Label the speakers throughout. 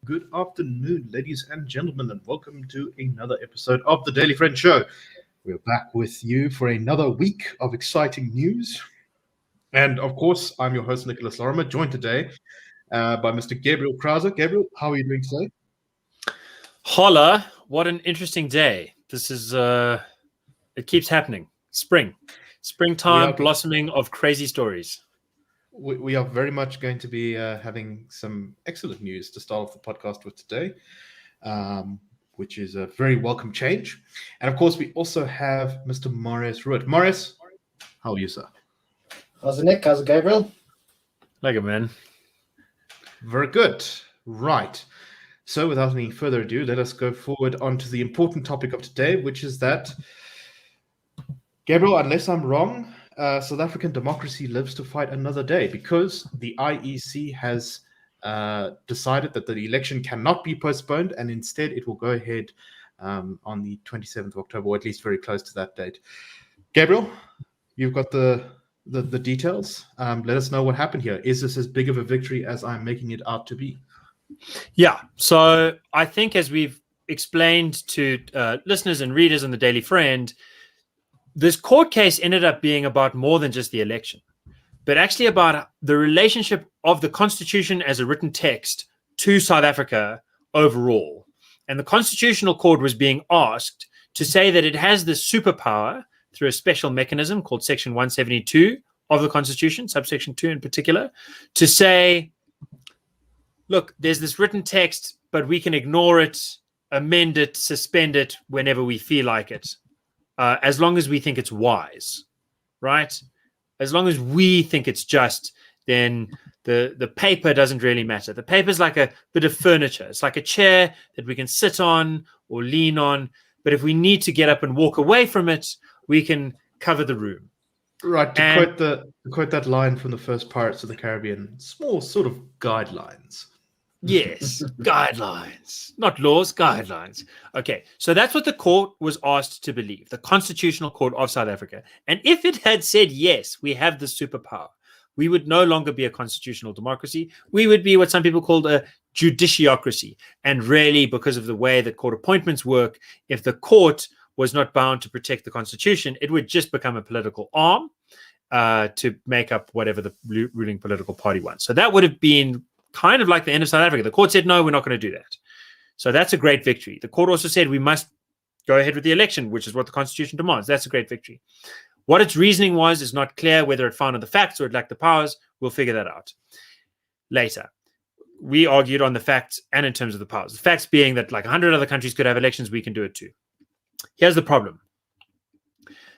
Speaker 1: Good afternoon, ladies and gentlemen, and welcome to another episode of the Daily Friend Show. We're back with you for another week of exciting news. And of course, I'm your host, Nicholas Lorimer, joined today by Mr. Gabriel Crouse. Gabriel, how are you doing today?
Speaker 2: Holla, what an interesting day. This is, it keeps happening. Springtime, blossoming of crazy stories.
Speaker 1: We are very much going to be having some excellent news to start off the podcast with today, which is a very welcome change. And of course, we also have Mr. Marius Roodt. Marius, how are you, sir?
Speaker 3: How's it, Nick? How's it, Gabriel?
Speaker 2: Like it, man.
Speaker 1: Very good. Right. So without any further ado, let us go forward onto the important topic of today, which is that, Gabriel, unless I'm wrong, South African democracy lives to fight another day because the IEC has decided that the election cannot be postponed and instead it will go ahead on the 27th of October, or at least very close to that date. Gabriel, you've got the details. Let us know what happened here. Is this as big of a victory as I'm making it out to be?
Speaker 2: Yeah. So I think as we've explained to listeners and readers on the Daily Friend, this court case ended up being about more than just the election, but actually about the relationship of the Constitution as a written text to South Africa overall. And the Constitutional Court was being asked to say that it has this superpower through a special mechanism called Section 172 of the Constitution, subsection 2 in particular, to say, look, there's this written text, but we can ignore it, amend it, suspend it whenever we feel like it. As long as we think it's wise, right? As long as we think it's just, then the paper doesn't really matter. The paper's like a bit of furniture. It's like a chair that we can sit on or lean on. But if we need to get up and walk away from it, we can cover the room.
Speaker 1: Right. To quote that line from the first Pirates of the Caribbean, small sort of guidelines.
Speaker 2: Yes, guidelines, not laws, guidelines. Okay, so that's what the court was asked to believe, the Constitutional Court of South Africa. And if it had said, yes, we have the superpower, we would no longer be a constitutional democracy. We would be what some people called a judiciocracy. And really, because of the way that court appointments work, if the court was not bound to protect the Constitution, it would just become a political arm to make up whatever the ruling political party wants. So that would have been kind of like the end of South Africa. The court said, no, we're not going to do that. So that's a great victory. The court also said we must go ahead with the election, which is what the Constitution demands. That's a great victory. What its reasoning was is not clear, whether it founded the facts or it lacked the powers. We'll figure that out later. We argued on the facts and in terms of the powers. The facts being that like 100 other countries could have elections, we can do it too. Here's the problem.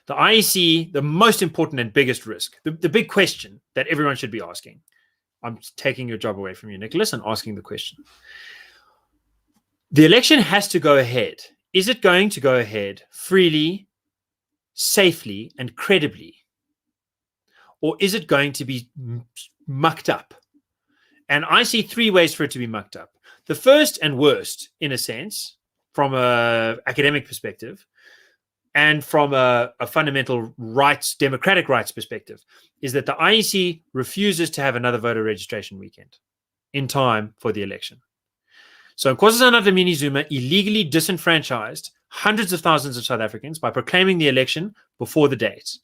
Speaker 2: The IEC, the most important and biggest risk, the big question that everyone should be asking. I'm taking your job away from you, Nicholas, and asking the question. The election has to go ahead. Is it going to go ahead freely, safely, and credibly? Or is it going to be mucked up? And I see three ways for it to be mucked up. The first and worst, in a sense, from an academic perspective, and from a fundamental rights, democratic rights perspective, is that the IEC refuses to have another voter registration weekend in time for the election. So Nkosazana Dlamini-Zuma illegally disenfranchised hundreds of thousands of South Africans by proclaiming the election before the date,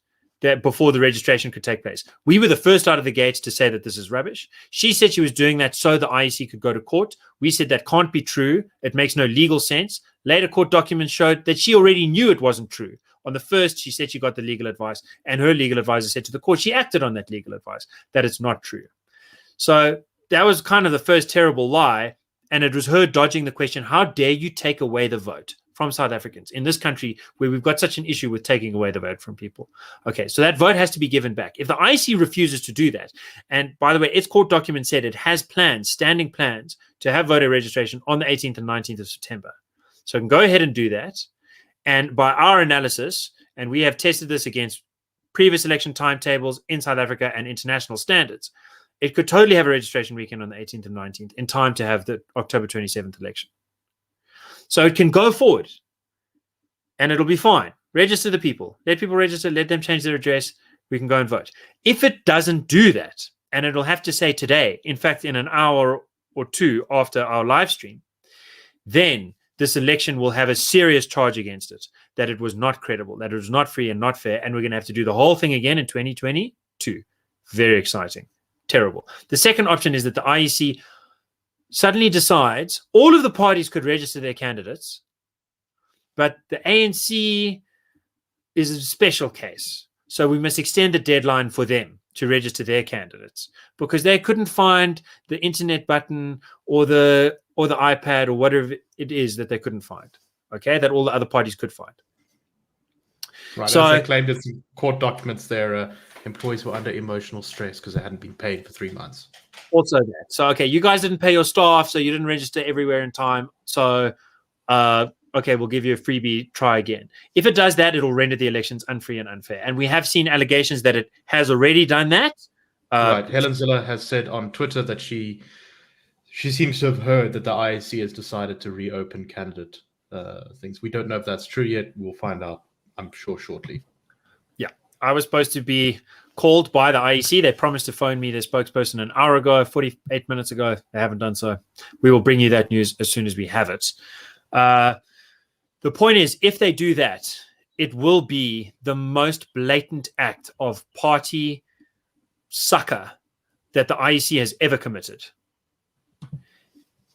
Speaker 2: before the registration could take place. We were the first out of the gates to say that this is rubbish. She said she was doing that so the IEC could go to court. We said that can't be true. It makes no legal sense. Later court documents showed that she already knew it wasn't true. On the first, she said she got the legal advice, and her legal advisor said to the court she acted on that legal advice, that it's not true. So that was kind of the first terrible lie, and it was her dodging the question, how dare you take away the vote from South Africans in this country where we've got such an issue with taking away the vote from people? Okay, so that vote has to be given back. If the IEC refuses to do that, and by the way, its court document said it has plans, standing plans, to have voter registration on the 18th and 19th of September. So it can go ahead and do that. And by our analysis, and we have tested this against previous election timetables in South Africa and international standards, it could totally have a registration weekend on the 18th and 19th in time to have the October 27th election. So it can go forward and it'll be fine. Register the people. Let people register. Let them change their address. We can go and vote. If it doesn't do that, and it'll have to say today, in fact, in an hour or two after our live stream, then this election will have a serious charge against it, that it was not credible, that it was not free and not fair, and we're going to have to do the whole thing again in 2022. Very exciting. Terrible. The second option is that the IEC suddenly decides all of the parties could register their candidates, but the ANC is a special case. So we must extend the deadline for them to register their candidates because they couldn't find the internet button or the iPad or whatever it is that they couldn't find. Okay, that all the other parties could find.
Speaker 1: Right.
Speaker 2: So
Speaker 1: as they claimed in some court documents, their employees were under emotional stress because they hadn't been paid for 3 months.
Speaker 2: Also that. So okay, you guys didn't pay your staff, so you didn't register everywhere in time. So okay, we'll give you a freebie, try again. If it does that, it'll render the elections unfree and unfair. And we have seen allegations that it has already done that.
Speaker 1: Right. Helen Ziller has said on Twitter that she seems to have heard that the IEC has decided to reopen candidate things. We don't know if that's true yet. We'll find out, I'm sure, shortly.
Speaker 2: Yeah. I was supposed to be called by the IEC. They promised to phone me, their spokesperson, an hour ago, 48 minutes ago. They haven't done so. We will bring you that news as soon as we have it. The point is, if they do that, it will be the most blatant act of party sucker that the IEC has ever committed.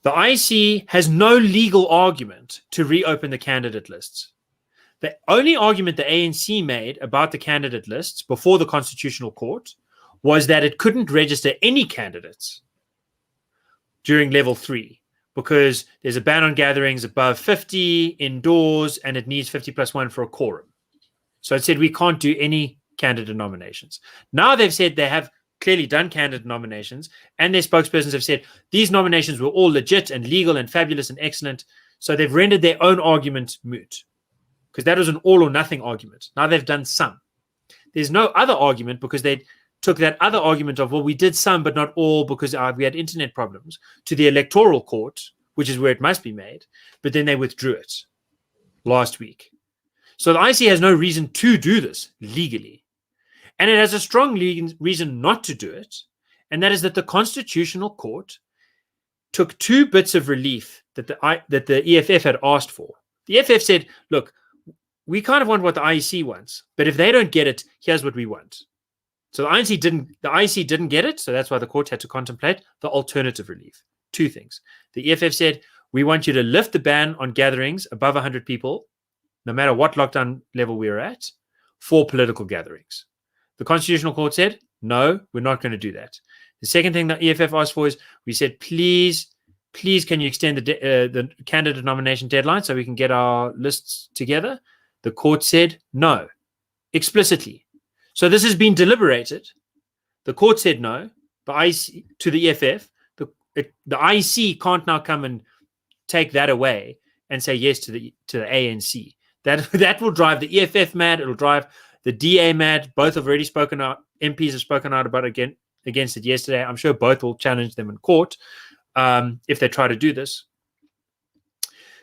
Speaker 2: The IEC has no legal argument to reopen the candidate lists. The only argument the ANC made about the candidate lists before the Constitutional Court was that it couldn't register any candidates during level 3. Because there's a ban on gatherings above 50 indoors and it needs 50 plus 1 for a quorum. So it said we can't do any candidate nominations. Now they've said they have clearly done candidate nominations and their spokespersons have said these nominations were all legit and legal and fabulous and excellent. So they've rendered their own argument moot because that was an all or nothing argument. Now they've done some. There's no other argument because they took that other argument of, well, we did some, but not all because we had internet problems to the electoral court, which is where it must be made. But then they withdrew it last week. So the IEC has no reason to do this legally. And it has a strong reason not to do it. And that is that the Constitutional Court took 2 bits of relief that the EFF had asked for. The EFF said, look, we kind of want what the IEC wants, but if they don't get it, here's what we want. So the IEC didn't get it, so that's why the court had to contemplate the alternative relief. 2 things. The EFF said, we want you to lift the ban on gatherings above 100 people, no matter what lockdown level we're at, for political gatherings. The Constitutional Court said, no, we're not going to do that. The second thing that EFF asked for is, we said, please, can you extend the candidate nomination deadline so we can get our lists together? The court said, no, explicitly. So this has been deliberated. The court said no. The IEC to the EFF. The IEC can't now come and take that away and say yes to the ANC. That will drive the EFF mad. It'll drive the DA mad. Both have already spoken out. MPs have spoken out about against it yesterday. I'm sure both will challenge them in court if they try to do this.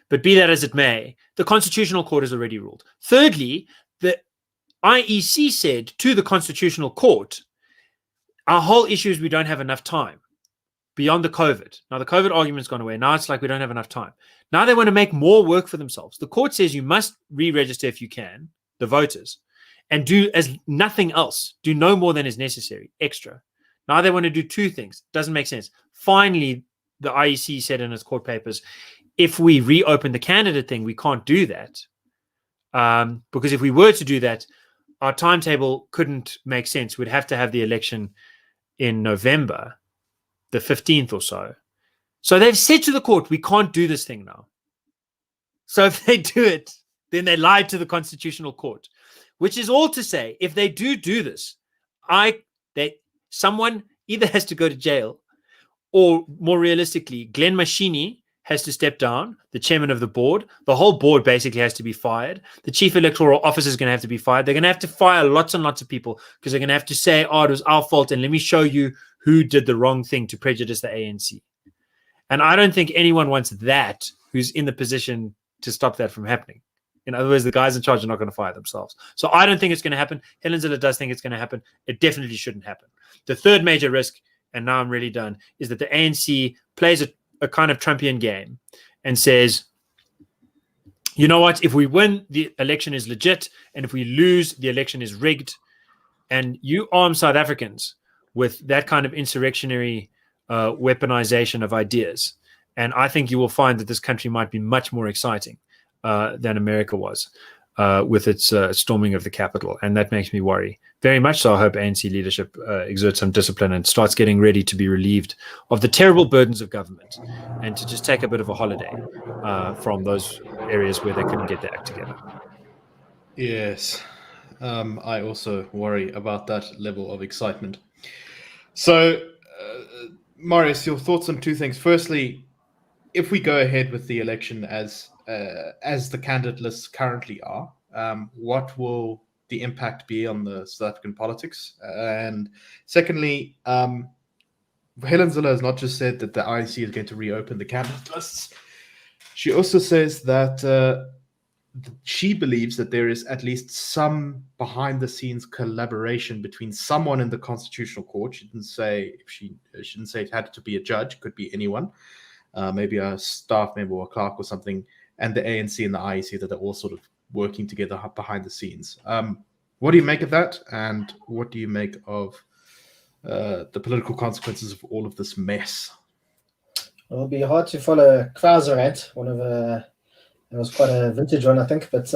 Speaker 2: But be that as it may, the Constitutional Court has already ruled. Thirdly, the IEC said to the Constitutional Court, our whole issue is we don't have enough time beyond the COVID. Now, the COVID argument's gone away. Now it's like we don't have enough time. Now they want to make more work for themselves. The court says you must re-register if you can, the voters, and do as nothing else. Do no more than is necessary, extra. Now they want to do 2 things. Doesn't make sense. Finally, the IEC said in its court papers, if we reopen the candidate thing, we can't do that. Because if we were to do that, our timetable couldn't make sense. We'd have to have the election in November, the 15th or so. So they've said to the court, we can't do this thing now. So if they do it, then they lied to the Constitutional Court, which is all to say, if they do this, someone either has to go to jail or, more realistically, Glenn Mashini has to step down, the chairman of the board. The whole board basically has to be fired. The chief electoral officer is going to have to be fired. They're going to have to fire lots and lots of people because they're going to have to say, oh, it was our fault, and let me show you who did the wrong thing to prejudice the ANC. And I don't think anyone wants that who's in the position to stop that from happening. In other words, the guys in charge are not going to fire themselves. So I don't think it's going to happen. Helen Ziller does think it's going to happen. It definitely shouldn't happen. The third major risk, and now I'm really done, is that the ANC plays a kind of Trumpian game and says, you know what, if we win, the election is legit, and if we lose, the election is rigged. And you arm South Africans with that kind of insurrectionary weaponization of ideas. And I think you will find that this country might be much more exciting than America was with its storming of the Capitol. And that makes me worry very much. So I hope ANC leadership exerts some discipline and starts getting ready to be relieved of the terrible burdens of government and to just take a bit of a holiday from those areas where they couldn't get their act together.
Speaker 1: Yes. I also worry about that level of excitement. So, Marius, your thoughts on two things. Firstly, if we go ahead with the election as the candidate lists currently are, what will the impact be on the South African politics? And secondly, Helen Zille has not just said that the IEC is going to reopen the candidate lists. She also says that she believes that there is at least some behind-the-scenes collaboration between someone in the Constitutional Court. She didn't say she didn't say it had to be a judge; could be anyone, maybe a staff member or a clerk or something, and the ANC and the IEC, that they're all sort of working together behind the scenes. What do you make of that, and what do you make of the political consequences of all of this mess?
Speaker 3: It'll be hard to follow Crouse rant. It was quite a vintage one, I think. But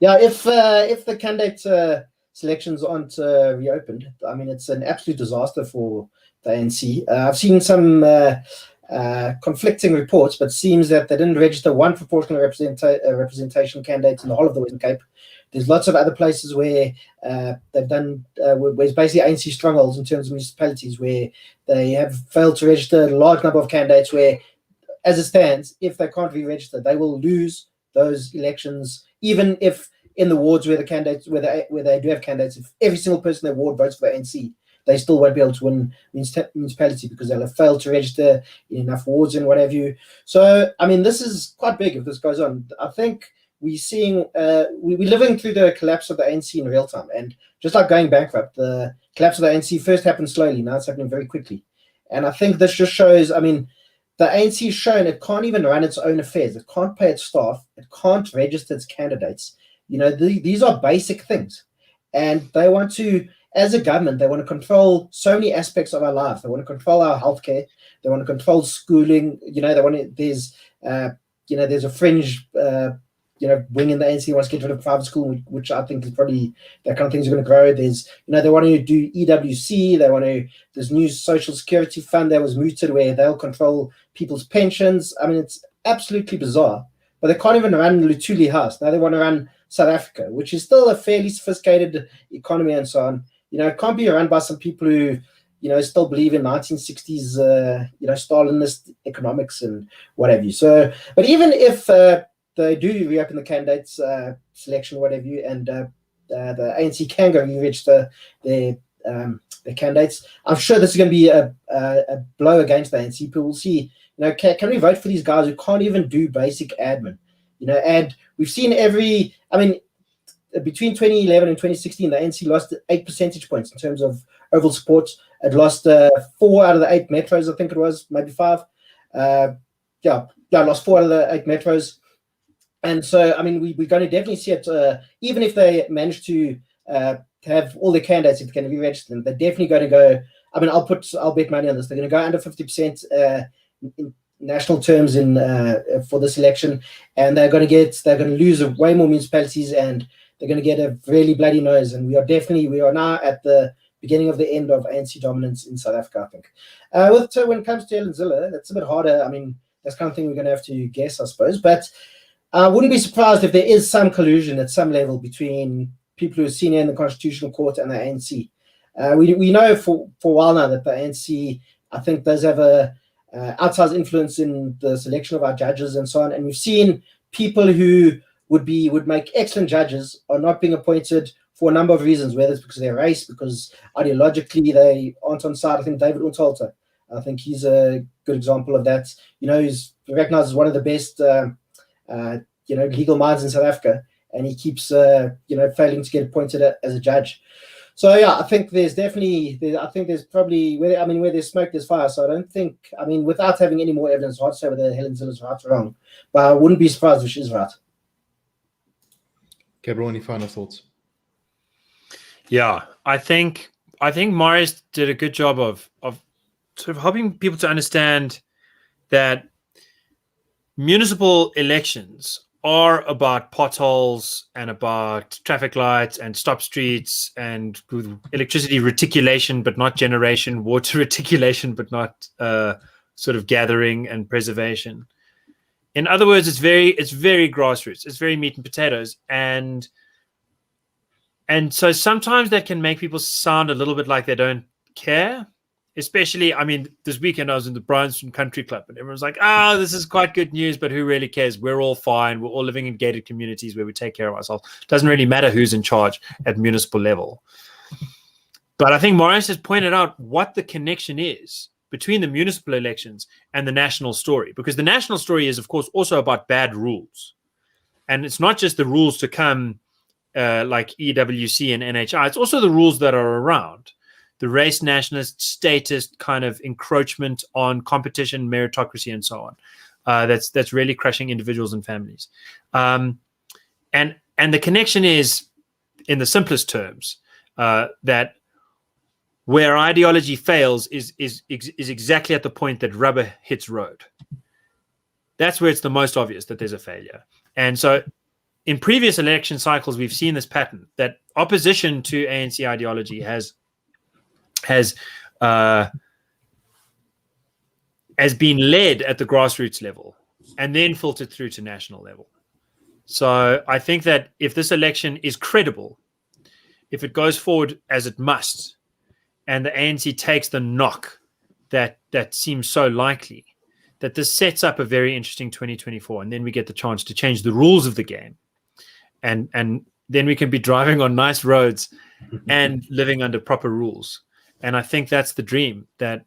Speaker 3: if the candidate selections aren't reopened, I mean, it's an absolute disaster for the ANC. I've seen some conflicting reports, but it seems that they didn't register one proportional representation candidate in the whole of the Western Cape. There's lots of other places where they've done, where it's basically ANC strongholds in terms of municipalities where they have failed to register a large number of candidates where, as it stands, if they can't re-register, they will lose those elections, even if in the wards where the candidates, where they do have candidates, if every single person in their ward votes for the ANC, they still won't be able to win municipality because they'll have failed to register in enough wards and what have you. So, I mean, this is quite big if this goes on. I think we're seeing, we're living through the collapse of the ANC in real time. And just like going bankrupt, the collapse of the ANC first happened slowly, now it's happening very quickly. And I think this just shows, I mean, the ANC has shown it can't even run its own affairs. It can't pay its staff. It can't register its candidates. You know, these are basic things. And they want to, as a government, they want to control so many aspects of our lives. They want to control our healthcare. They want to control schooling. You know, they want to, there's a fringe, wing in the ANC wants to get rid of private school, which I think is probably that kind of things are going to grow. There's, they want to do EWC. They want to, there's new social security fund that was mooted where they'll control people's pensions. I mean, it's absolutely bizarre, but they can't even run Luthuli House. Now they want to run South Africa, which is still a fairly sophisticated economy and so on. It can't be run by some people who, still believe in 1960s, Stalinist economics and what have you. So, but even if they do reopen the candidates selection, what have you, and the ANC can go re-register their candidates, I'm sure this is going to be a blow against the ANC. People will see, can we vote for these guys who can't even do basic admin? And we've seen between 2011 and 2016, the ANC lost 8 percentage points in terms of overall support. It lost 4 out of the 8 metros, I think it was, maybe 5. Lost 4 out of the 8 metros. And so, I mean, we're going to definitely see it, even if they manage to have all their candidates, if they can re-register them, they're definitely going to go, I mean, I'll bet money on this. They're going to go under 50% in national terms for this election, and they're going to lose way more municipalities, and they're going to get a really bloody nose. And we are now at the beginning of the end of ANC dominance in South Africa, I think. So when it comes to Helen Zille, that's a bit harder. I mean, that's kind of thing we're going to have to guess, I suppose. But I wouldn't be surprised if there is some collusion at some level between people who are senior in the Constitutional Court and the ANC. We know for a while now that the ANC, I think, does have a outsized influence in the selection of our judges and so on. And we've seen people who would make excellent judges are not being appointed for a number of reasons, whether it's because of their race, because ideologically they aren't on side. I think David Untalter, I think he's a good example of that. He's recognized as one of the best legal minds in South Africa, and he keeps failing to get appointed as a judge. So yeah, I think there's probably where there's smoke, there's fire. So I don't think, without having any more evidence, hard to say whether Helen Zille's right or wrong. But I wouldn't be surprised if she's right.
Speaker 1: Gabriel, any final thoughts?
Speaker 2: Yeah, I think Marius did a good job of sort of helping people to understand that municipal elections are about potholes and about traffic lights and stop streets and electricity reticulation but not generation, water reticulation but not sort of gathering and preservation. In other words, it's very grassroots. It's very meat and potatoes, and so sometimes that can make people sound a little bit like they don't care. Especially, this weekend I was in the Bryanston Country Club and everyone's like, this is quite good news, but who really cares? We're all fine. We're all living in gated communities where we take care of ourselves. It doesn't really matter who's in charge at municipal level. But I think Marius has pointed out what the connection is between the municipal elections and the national story, because the national story is, of course, also about bad rules. And it's not just the rules to come like EWC and NHI. It's also the rules that are around. The race nationalist statist kind of encroachment on competition, meritocracy, and so on. That's really crushing individuals and families. And the connection is, in the simplest terms, that where ideology fails is exactly at the point that rubber hits road. That's where it's the most obvious that there's a failure. And so in previous election cycles, we've seen this pattern that opposition to ANC ideology has been led at the grassroots level and then filtered through to national level. So I think that if this election is credible, if it goes forward as it must, and the ANC takes the knock that seems so likely, that this sets up a very interesting 2024, and then we get the chance to change the rules of the game, and then we can be driving on nice roads and living under proper rules. And I think that's the dream that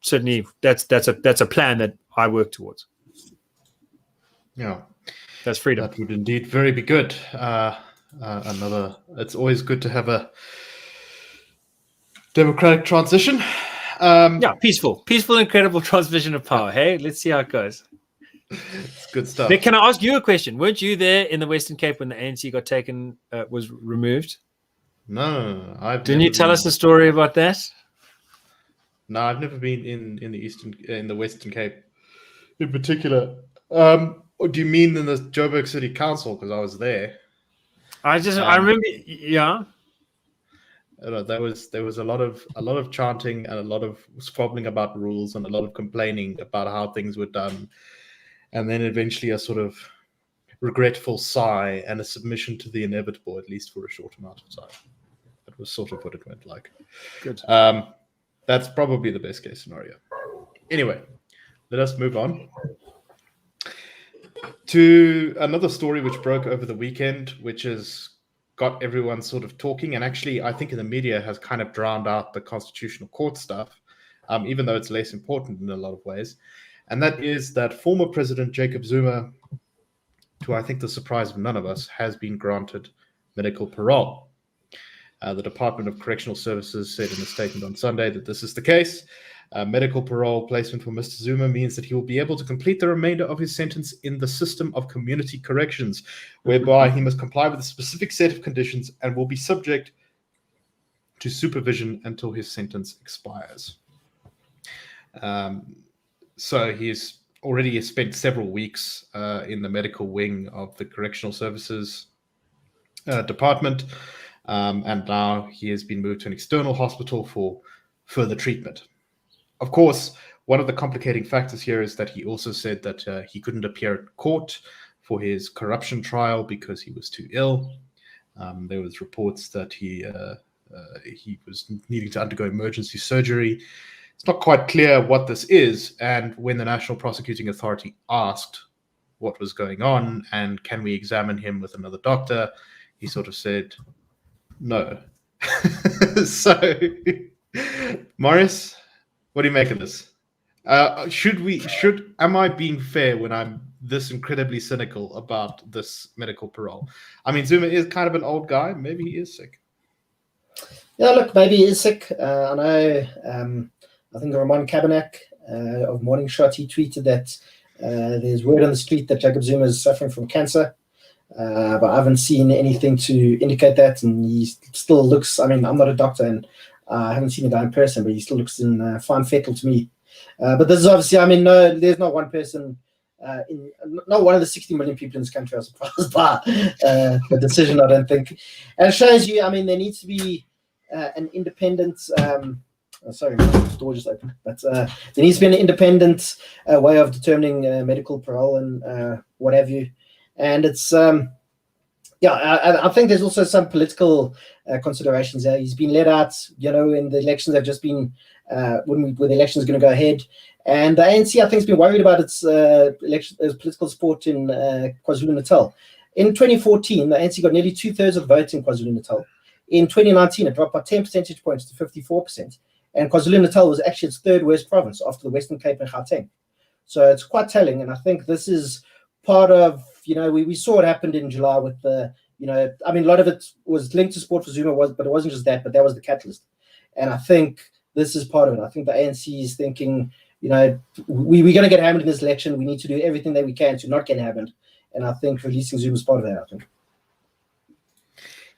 Speaker 2: certainly that's a plan that I work towards.
Speaker 1: Yeah,
Speaker 2: that's freedom.
Speaker 1: That would indeed very be good. It's always good to have a democratic transition.
Speaker 2: Peaceful, incredible transition of power. Hey, let's see how it goes.
Speaker 1: It's good stuff.
Speaker 2: Nick, can I ask you a question? Weren't you there in the Western Cape when the ANC got taken, was removed?
Speaker 1: No.
Speaker 2: Didn't you tell us a story about that?
Speaker 1: No, I've never been in the Western Cape in particular. Do you mean in the Joburg City Council? Because I was there.
Speaker 2: I remember, yeah.
Speaker 1: There was a lot of chanting and a lot of squabbling about rules and a lot of complaining about how things were done, and then eventually a sort of regretful sigh and a submission to the inevitable, at least for a short amount of time. That was sort of what it went like.
Speaker 2: Good.
Speaker 1: That's probably the best case scenario. Anyway, let us move on to another story which broke over the weekend, which has got everyone sort of talking, and actually I think in the media has kind of drowned out the Constitutional Court stuff, even though it's less important in a lot of ways. And that is that former President Jacob Zuma, to I think the surprise of none of us, has been granted medical parole. The Department of Correctional Services said in a statement on Sunday that this is the case. Medical parole placement for Mr. Zuma means that he will be able to complete the remainder of his sentence in the system of community corrections, whereby he must comply with a specific set of conditions and will be subject to supervision until his sentence expires. So he's already spent several weeks in the medical wing of the Correctional Services Department, and now he has been moved to an external hospital for further treatment. Of course, one of the complicating factors here is that he also said that he couldn't appear at court for his corruption trial because he was too ill. There was reports that he was needing to undergo emergency surgery. It's not quite clear what this is, and when the National Prosecuting Authority asked what was going on and can we examine him with another doctor, he sort of said no. So, Marius, what do you make of this? Am I being fair when I'm this incredibly cynical about this medical parole? I mean, Zuma is kind of an old guy. Maybe he is sick.
Speaker 3: Yeah, look, maybe he is sick. I know. I think Ramon Cabernac of Morning Shot, he tweeted that there's word on the street that Jacob Zuma is suffering from cancer. But I haven't seen anything to indicate that, and he still looks. I mean, I'm not a doctor, and I haven't seen the guy in person, but he still looks in fine fettle to me. But this is obviously, I mean, no, there's not one person, not one of the 60 million people in this country are surprised by the decision, I don't think. And it shows you, I mean, there needs to be an independent. Sorry, my door just opened. But there needs to be an independent way of determining medical parole and what have you. And it's, I think there's also some political considerations there. He's been let out, in the elections have just been, when the election is going to go ahead. And the ANC, I think, has been worried about its political support in KwaZulu-Natal. In 2014, the ANC got nearly 2/3 of votes in KwaZulu-Natal. In 2019, it dropped by 10 percentage points to 54%. And KwaZulu-Natal was actually its third worst province after the Western Cape and Gauteng. So it's quite telling. And I think this is part of, we saw what happened in July with the, I mean, a lot of it was linked to support for Zuma, but it wasn't just that, but that was the catalyst. And I think this is part of it. I think the ANC is thinking, we're going to get hammered in this election. We need to do everything that we can to not get hammered. And I think releasing Zuma is part of that, I think.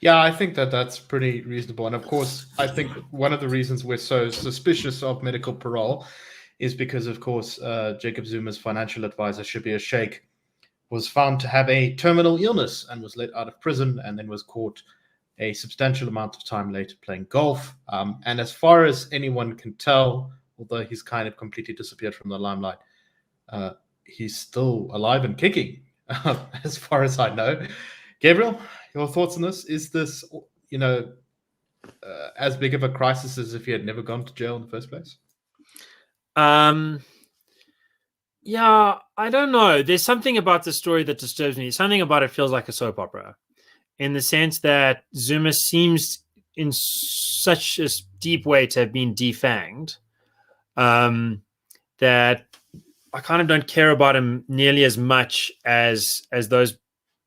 Speaker 1: Yeah, I think that's pretty reasonable. And of course, I think one of the reasons we're so suspicious of medical parole is because, of course, Jacob Zuma's financial advisor, Shabir Sheikh, was found to have a terminal illness and was let out of prison and then was caught a substantial amount of time later playing golf. And as far as anyone can tell, although he's kind of completely disappeared from the limelight, he's still alive and kicking, as far as I know. Gabriel, your thoughts on this? Is this, as big of a crisis as if he had never gone to jail in the first place?
Speaker 2: Yeah, I don't know. There's something about the story that disturbs me. Something about it feels like a soap opera, in the sense that Zuma seems in such a deep way to have been defanged that I kind of don't care about him nearly as much as those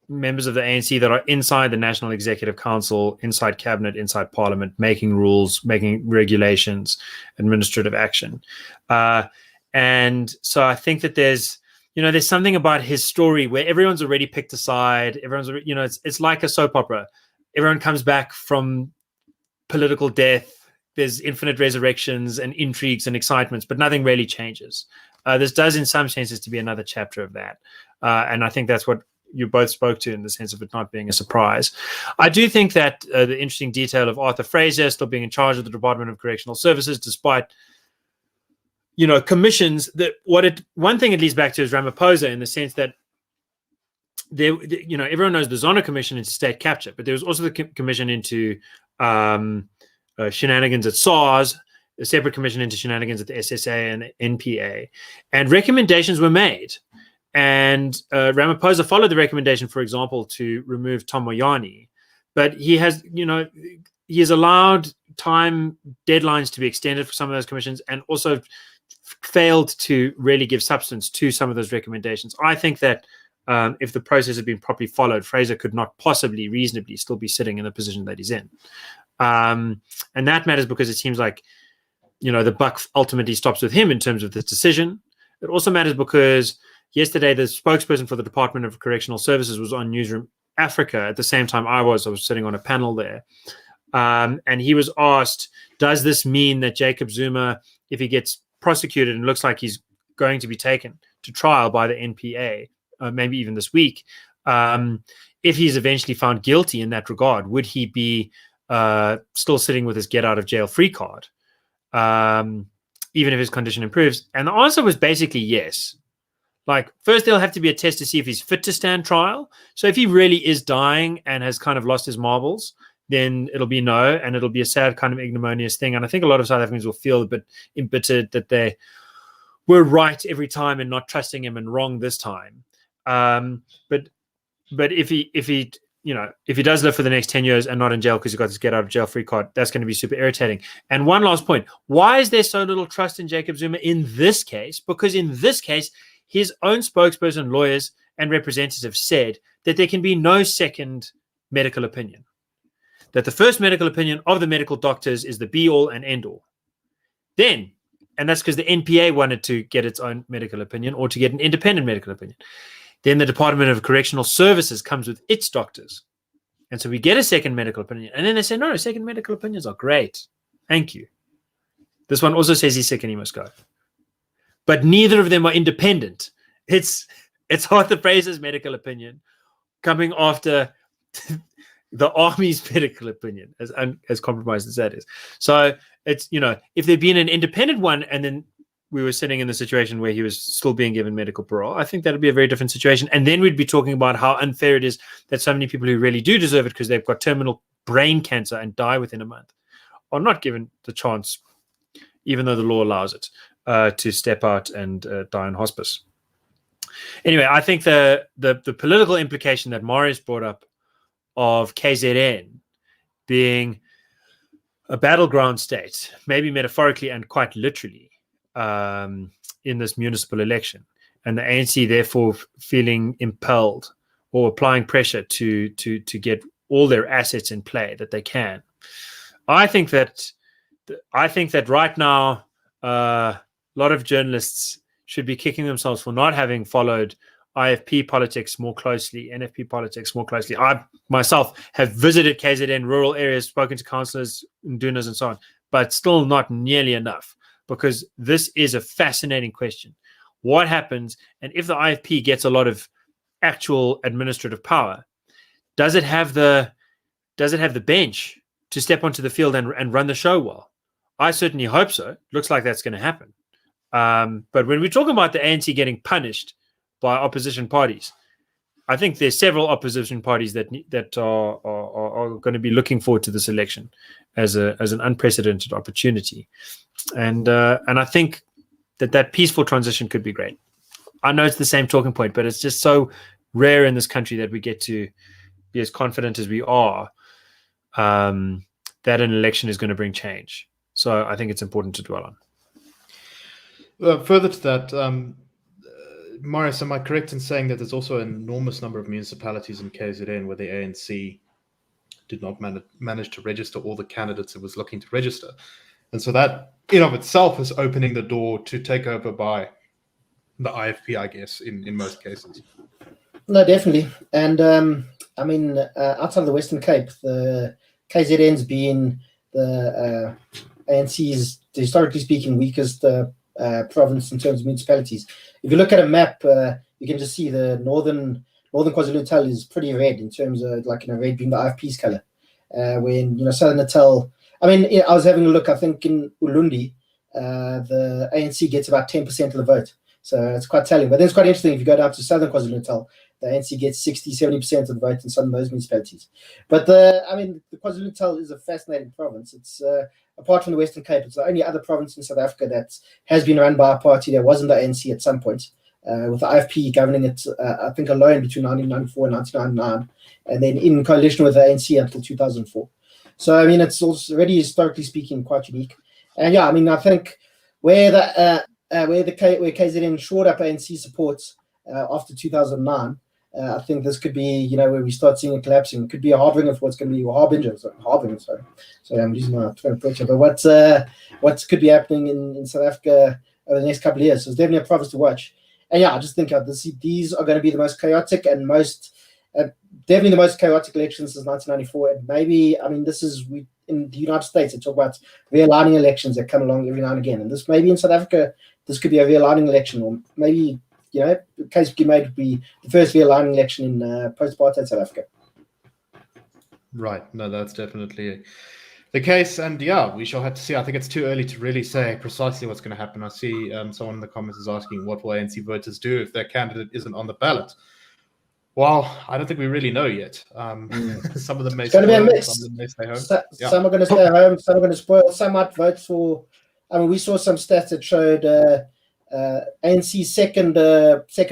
Speaker 2: members of the ANC that are inside the National Executive Council, inside cabinet, inside parliament, making rules, making regulations, administrative action. And so I think that there's something about his story where everyone's already picked a side. It's like a soap opera. Everyone comes back from political death. There's infinite resurrections and intrigues and excitements, but nothing really changes. This does, in some senses, to be another chapter of that. And I think that's what you both spoke to, in the sense of it not being a surprise. I do think that the interesting detail of Arthur Fraser still being in charge of the Department of Correctional Services, despite commissions, that one thing it leads back to is Ramaphosa, in the sense that everyone knows the Zono Commission into state capture, but there was also the commission into shenanigans at SARS, a separate commission into shenanigans at the SSA and NPA, and recommendations were made. And Ramaphosa followed the recommendation, for example, to remove Tom Moyani, but he has allowed time deadlines to be extended for some of those commissions, and also failed to really give substance to some of those recommendations. I think that if the process had been properly followed, Fraser could not possibly reasonably still be sitting in the position that he's in. And that matters because it seems like, the buck ultimately stops with him in terms of this decision. It also matters because yesterday the spokesperson for the Department of Correctional Services was on Newsroom Africa at the same time I was sitting on a panel there. And he was asked, does this mean that Jacob Zuma, if he gets prosecuted and looks like he's going to be taken to trial by the NPA, maybe even this week, if he's eventually found guilty in that regard, would he be still sitting with his get out of jail free card, even if his condition improves? And the answer was basically yes. Like, first there'll have to be a test to see if he's fit to stand trial. So if he really is dying and has kind of lost his marbles, then it'll be no, and it'll be a sad kind of ignominious thing. And I think a lot of South Africans will feel a bit embittered that they were right every time and not trusting him, and wrong this time. But if he does live for the next 10 years and not in jail because he got his get out of jail free card, that's going to be super irritating. And one last point: why is there so little trust in Jacob Zuma in this case? Because in this case, his own spokesperson, lawyers, and representatives said that there can be no second medical opinion. that the first medical opinion of the medical doctors is the be-all and end-all. Then, and that's because the NPA wanted to get its own medical opinion or to get an independent medical opinion. Then the Department of Correctional Services comes with its doctors. And so we get a second medical opinion. And then they say, no, second medical opinions are great. Thank you. This one also says he's sick and he must go. But neither of them are independent. It's Arthur Fraser's medical opinion coming after the army's medical opinion, as compromised as that is. So it's, if there'd been an independent one and then we were sitting in the situation where he was still being given medical parole, I think that would be a very different situation. And then we'd be talking about how unfair it is that so many people who really do deserve it because they've got terminal brain cancer and die within a month are not given the chance, even though the law allows it, to step out and die in hospice. Anyway, I think the political implication that Marius brought up of KZN being a battleground state, maybe metaphorically and quite literally, in this municipal election, and the ANC therefore feeling impelled or applying pressure to get all their assets in play that they can. I think that right now a lot of journalists should be kicking themselves for not having followed IFP politics more closely, NFP politics more closely. I myself have visited KZN rural areas, spoken to councillors, Ndunas and so on, but still not nearly enough, because this is a fascinating question. What happens, and if the IFP gets a lot of actual administrative power, does it have the bench to step onto the field and run the show well? I certainly hope so. Looks like that's going to happen. But when we're talking about the ANC getting punished by opposition parties, I think there's several opposition parties that are going to be looking forward to this election as an unprecedented opportunity, and I think that peaceful transition could be great. I know it's the same talking point, but it's just so rare in this country that we get to be as confident as we are that an election is going to bring change. So I think it's important to dwell on.
Speaker 1: Further to that, Marius, am I correct in saying that there's also an enormous number of municipalities in KZN where the ANC did not manage to register all the candidates it was looking to register? And so that in of itself is opening the door to take over by the IFP, I guess, in most cases.
Speaker 3: No, definitely. And outside of the Western Cape, the KZN's been the ANC's, historically speaking, weakest province in terms of municipalities. If you look at a map, you can just see the northern KwaZulu-Natal is pretty red in terms of red being the IFP's color. When Southern Natal, I was having a look. I think in Ulundi, the ANC gets about 10% of the vote, so it's quite telling. But then it's quite interesting if you go down to Southern KwaZulu-Natal, the ANC gets 60-70% of the vote in some of those municipalities. But the KwaZulu-Natal is a fascinating province. It's apart from the Western Cape, it's the only other province in South Africa that has been run by a party that wasn't the ANC at some point, with the IFP governing it, I think, alone between 1994 and 1999, and then in coalition with the ANC until 2004. So, it's also already, historically speaking, quite unique. And I think where KZN shored up ANC support after 2009, I think this could be, where we start seeing it collapsing. It could be a harbinger for what's going to be harbinger. Sorry, I'm using my twin approach. But what could be happening in South Africa over the next couple of years? So it's definitely a province to watch. And I just think these are going to be the most chaotic and definitely the most chaotic elections since 1994. And maybe, in the United States, they talk about realigning elections that come along every now and again. And this maybe in South Africa, this could be a realigning election, or maybe, the case could be made to be the first realigning election in post-apartheid South Africa.
Speaker 1: Right. No, that's definitely the case. And we shall have to see. I think it's too early to really say precisely what's going to happen. I see someone in the comments is asking, what will ANC voters do if their candidate isn't on the ballot? Well, I don't think we really know yet. Some of them may stay home, some of them may stay home.
Speaker 3: Some are going to stay home, some are going to spoil, some might vote for. We saw some stats that showed ANC's second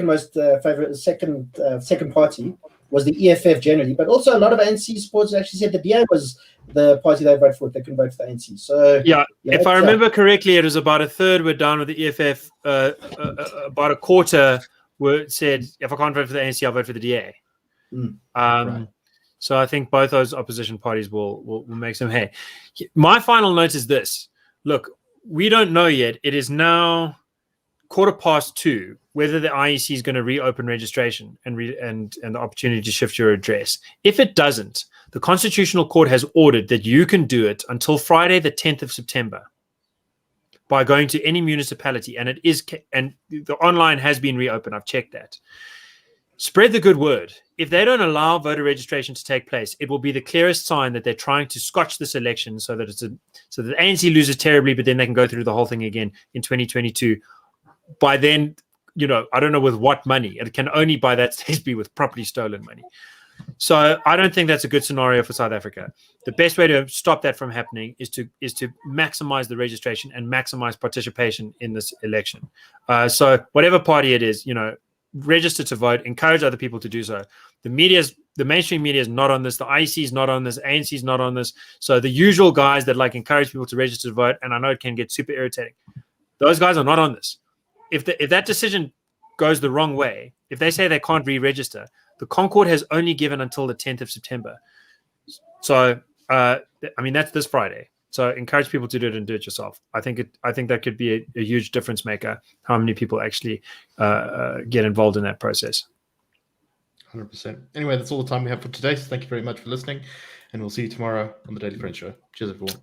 Speaker 3: most favorite, second party was the EFF generally, but also a lot of ANC supporters actually said the DA was the party they vote for if they couldn't vote for the ANC. So
Speaker 2: if I remember correctly, it was about a third were down with the EFF, about a quarter said, if I can't vote for the ANC, I'll vote for the DA.
Speaker 1: Right.
Speaker 2: So I think both those opposition parties will make some hay. My final note is this. Look, we don't know yet. It is now 2:15 whether the IEC is going to reopen registration and the opportunity to shift your address. If it doesn't, the Constitutional Court has ordered that you can do it until Friday, the 10th of September, by going to any municipality, and the online has been reopened. I've checked that. Spread the good word. If they don't allow voter registration to take place, it will be the clearest sign that they're trying to scotch this election so that the ANC loses terribly, but then they can go through the whole thing again in 2022. By then, I don't know with what money. It can only by that stage be with properly stolen money. So I don't think that's a good scenario for South Africa. The best way to stop that from happening is to maximize the registration and maximize participation in this election. So whatever party it is, register to vote, encourage other people to do so. The mainstream media is not on this. The IEC is not on this. ANC is not on this. So the usual guys that encourage people to register to vote, and I know it can get super irritating, those guys are not on this. If that decision goes the wrong way, if they say they can't re-register, the Concord has only given until the 10th of September. So, that's this Friday. So encourage people to do it and do it yourself. I think that could be a huge difference maker, how many people actually get involved in that process.
Speaker 1: 100%. Anyway, that's all the time we have for today. So thank you very much for listening, and we'll see you tomorrow on the Daily Friends Show. Cheers, everyone.